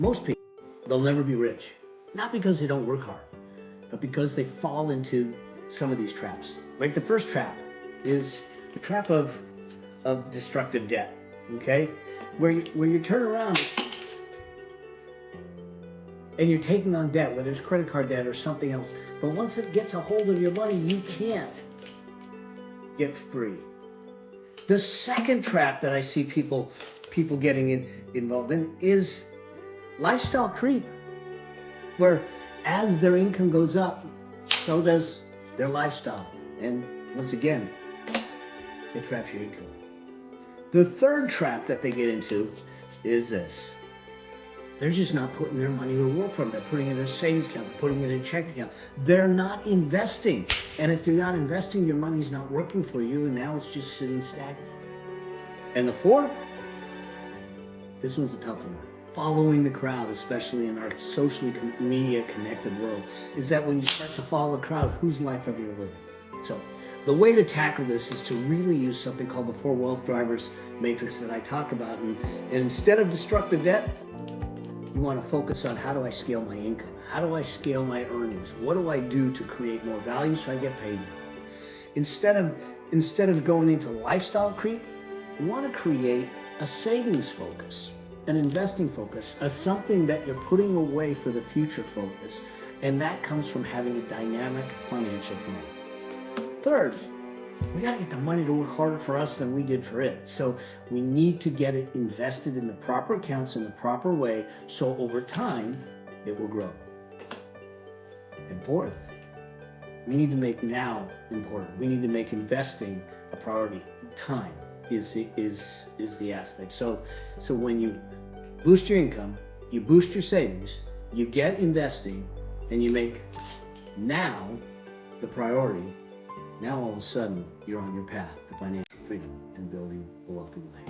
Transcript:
Most people, they'll never be rich. Not because they don't work hard, but because they fall into some of these traps. Like the first trap is the trap of destructive debt, okay? Where you turn around and you're taking on debt, whether it's credit card debt or something else. But once it gets a hold of your money, you can't get free. The second trap that I see people getting involved in is lifestyle creep, where as their income goes up, so does their lifestyle. And once again, it traps your income. The third trap that they get into is this. They're just not putting their money to work for them. They're putting it in their savings account, they're putting it in a checking account. They're not investing. And if you're not investing, your money's not working for you, and now it's just sitting stagnant. And the fourth, this one's a tough one. Following the crowd, especially in our socially media connected world, is that when you start to follow the crowd, whose life are you living? So the way to tackle this is to really use something called the 4 wealth drivers matrix that I talk about. And instead of destructive debt, you want to focus on, how do I scale my income? How do I scale my earnings? What do I do to create more value so I get paid more? Instead of going into lifestyle creep, you want to create a savings focus, an investing focus, something that you're putting away for the future focus. And that comes from having a dynamic financial plan. Third, we got to get the money to work harder for us than we did for it. So we need to get it invested in the proper accounts in the proper way, so over time it will grow. And fourth, we need to make now important. We need to make investing a priority. Time is the aspect. So when you boost your income, you boost your savings, you get investing, and you make now the priority. Now all of a sudden, you're on your path to financial freedom and building a wealthy life.